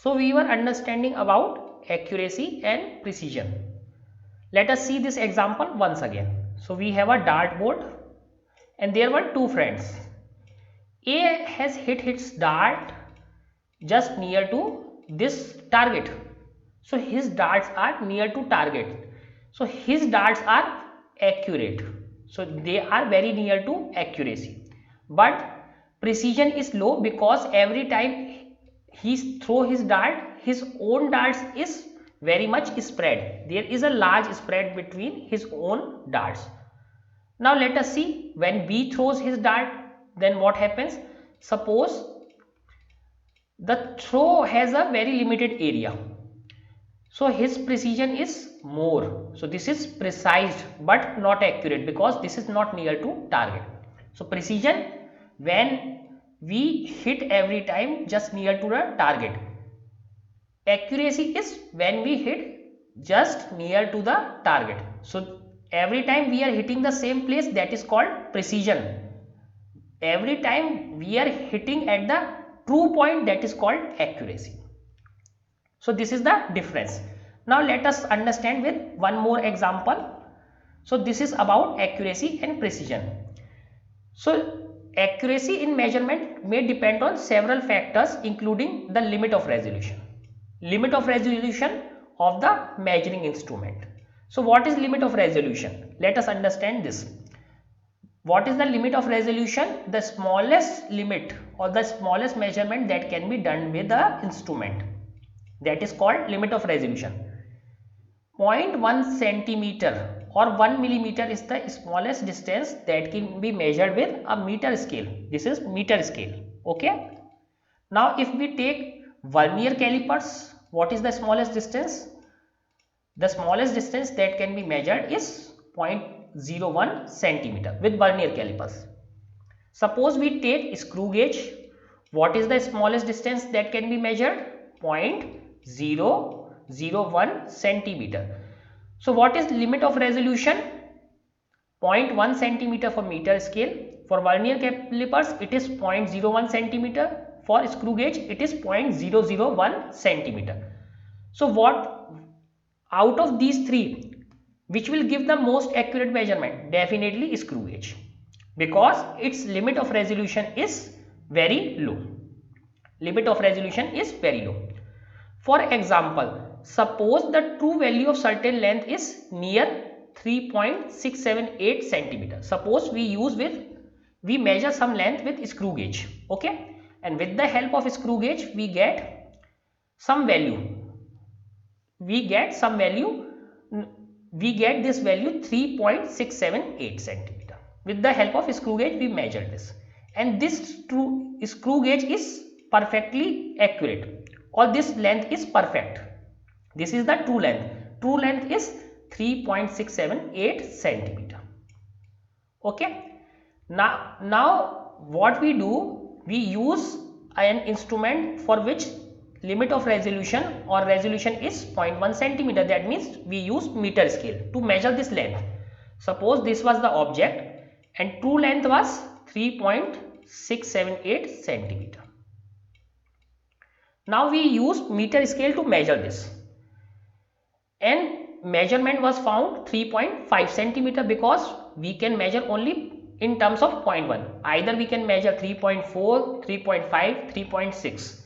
So we were understanding about accuracy and precision. Let us see this example once again. So we have a dartboard and there were two friends. A has hit its dart just near to this target. So his darts are near to target. So his darts are accurate. So they are very near to accuracy. But precision is low because every time he throw his dart, his own darts is very much spread. There is a large spread between his own darts. Now let us see, when B throws his dart, then what happens? Suppose the throw has a very limited area, so his precision is more. So this is precise but not accurate because this is not near to target. So precision, when we hit every time just near to the target. Accuracy is when we hit just near to the target. So every time we are hitting the same place, that is called precision. Every time we are hitting at the true point, that is called accuracy. So this is the difference. Now let us understand with one more example. So this is about accuracy and precision. So accuracy in measurement may depend on several factors, including the limit of resolution. Limit of resolution of the measuring instrument. So what is limit of resolution? Let us understand this. What is the limit of resolution? The smallest limit or the smallest measurement that can be done with the instrument. That is called limit of resolution. 0.1 centimeter or 1 millimeter is the smallest distance that can be measured with a meter scale. This is meter scale. Okay. Now if we take vernier calipers, what is the smallest distance? The smallest distance that can be measured is 0.01 centimeter with vernier calipers. Suppose we take screw gauge. What is the smallest distance that can be measured? 0.001 centimeter. So what is limit of resolution? 0.1 centimeter for meter scale. For vernier calipers it is 0.01 centimeter. For screw gauge it is 0.001 centimeter. So what out of these three, which will give the most accurate measurement? Definitely screw gauge, because its limit of resolution is very low. Limit of resolution is very low. For example, suppose the true value of certain length is near 3.678 centimeter. Suppose we measure some length with screw gauge, okay, and with the help of screw gauge we get some value. We get this value 3.678 centimeter. With the help of screw gauge we measure this, and this true screw gauge is perfectly accurate, or this length is perfect. This is the true length. True length is 3.678 centimeter. Okay. Now what we do, we use an instrument for which limit of resolution or resolution is 0.1 centimeter. That means we use meter scale to measure this length. Suppose this was the object and true length was 3.678 centimeter. Now we use meter scale to measure this, and measurement was found 3.5 centimeter, because we can measure only in terms of 0.1. Either we can measure 3.4, 3.5, 3.6,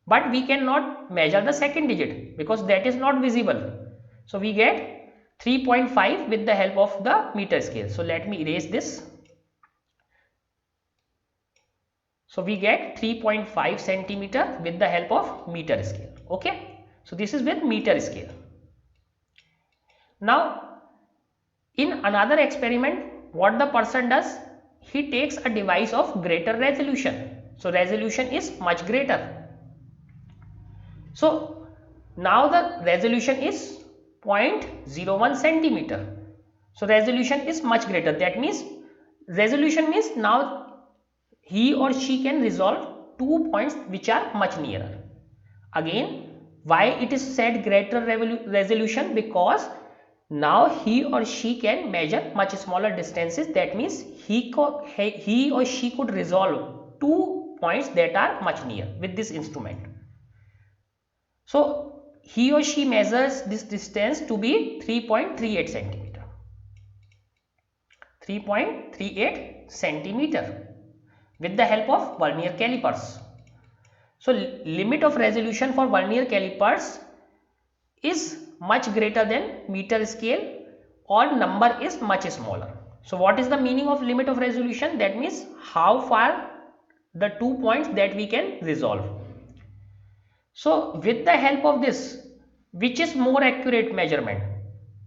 but we cannot measure the second digit because that is not visible. So we get 3.5 with the help of the meter scale. So let me erase this. So we get 3.5 centimeter with the help of meter scale. Okay. So this is with meter scale. Now in another experiment, what the person does, he takes a device of greater resolution. So resolution is much greater. So now the resolution is 0.01 centimeter. So resolution is much greater. That means resolution means now he or she can resolve 2 points which are much nearer. Again, why it is said greater resolution? Because now he or she can measure much smaller distances. That means he or she could resolve 2 points that are much near with this instrument. So he or she measures this distance to be 3.38 centimeter. 3.38 centimeter with the help of vernier calipers. So limit of resolution for vernier calipers is much greater than meter scale, or number is much smaller. So what is the meaning of limit of resolution? That means how far the 2 points that we can resolve. So with the help of this, which is more accurate measurement?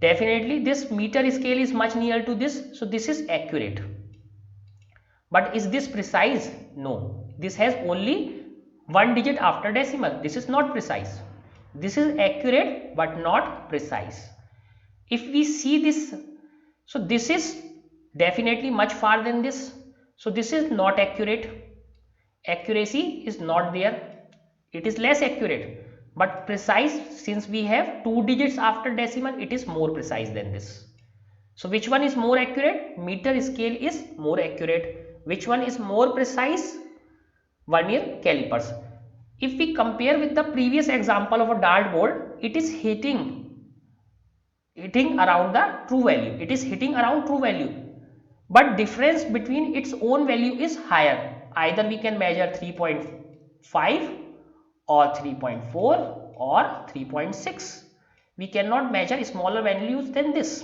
Definitely this meter scale is much near to this, so this is accurate. But is this precise? No, this has only one digit after decimal. This is not precise. This is accurate but not precise. If we see this, so this is definitely much far than this. So this is not accurate. Accuracy is not there. It is less accurate. But precise, since we have 2 digits after decimal, it is more precise than this. So which one is more accurate? Meter scale is more accurate. Which one is more precise? Vernier calipers. If we compare with the previous example of a dartboard, it is hitting around the true value. It is hitting around true value. But difference between its own value is higher. Either we can measure 3.5 or 3.4 or 3.6. We cannot measure smaller values than this.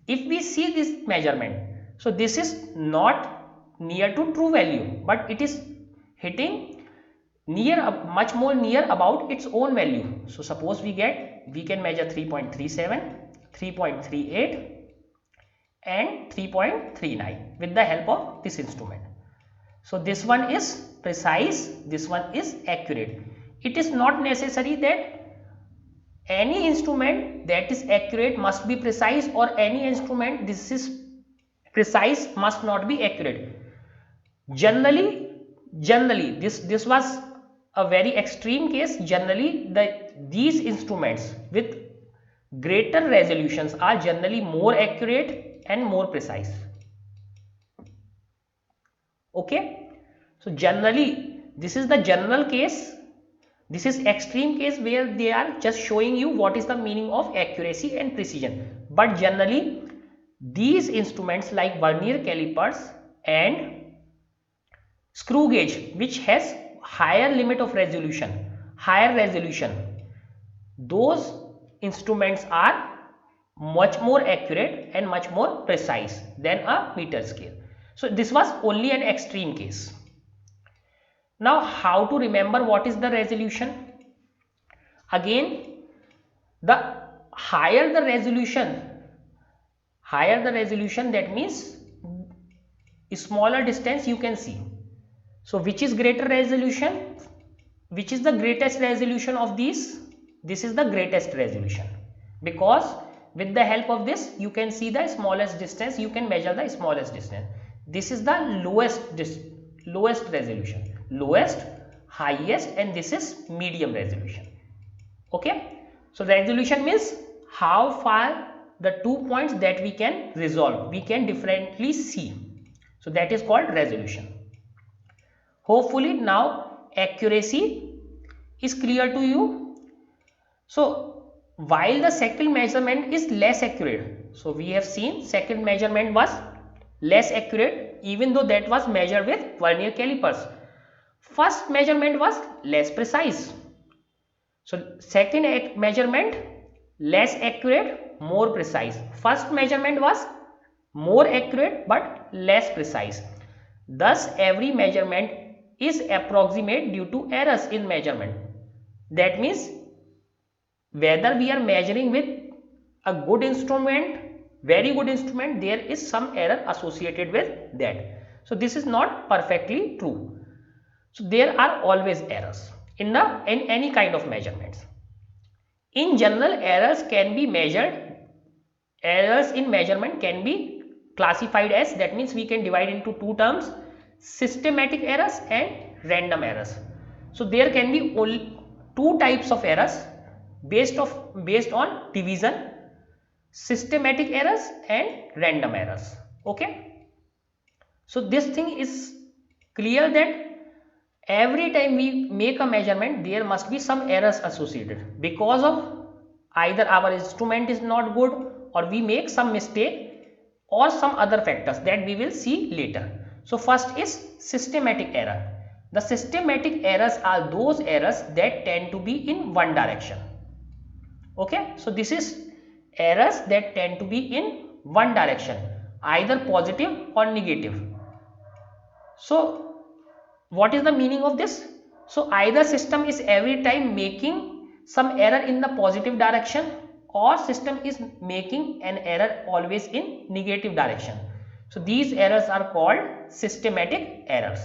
If we see this measurement, so this is not near to true value, but it is hitting much more near about its own value. So suppose we can measure 3.37, 3.38 and 3.39 with the help of this instrument. So this one is precise, this one is accurate. It is not necessary that any instrument that is accurate must be precise, or any instrument this is precise must not be accurate. Generally this was a very extreme case. Generally these instruments with greater resolutions are generally more accurate and more precise. Okay, so generally this is the general case. This is extreme case where they are just showing you what is the meaning of accuracy and precision. But generally these instruments like vernier calipers and screw gauge, which has higher limit of resolution, higher resolution, those instruments are much more accurate and much more precise than a meter scale. So this was only an extreme case. Now how to remember what is the resolution? Again, the higher the resolution, that means smaller distance you can see. So which is greater resolution? Which is the greatest resolution of these? This is the greatest resolution, because with the help of this you can see the smallest distance, you can measure the smallest distance. This is the lowest resolution, lowest, highest, and this is medium resolution. Okay, so resolution means how far the 2 points that we can resolve, we can differently see. So that is called resolution. Hopefully now accuracy is clear to you. So while the second measurement is less accurate, so we have seen second measurement was less accurate even though that was measured with vernier calipers. First measurement was less precise. So second measurement less accurate, more precise. First measurement was more accurate but less precise. Thus every measurement is approximate due to errors in measurement. That means whether we are measuring with a good instrument, very good instrument, there is some error associated with that. So this is not perfectly true. So there are always errors in any kind of measurements. In general, errors in measurement can be classified as, that means we can divide into two terms: systematic errors and random errors. So there can be only two types of errors based on division: systematic errors and random errors. Okay, so this thing is clear that every time we make a measurement, there must be some errors associated because of either our instrument is not good, or we make some mistake, or some other factors that we will see later. So first is systematic error. The systematic errors are those errors that tend to be in one direction. Okay, so this is errors that tend to be in one direction, either positive or negative. So what is the meaning of this? So either system is every time making some error in the positive direction, or system is making an error always in negative direction. So these errors are called systematic errors.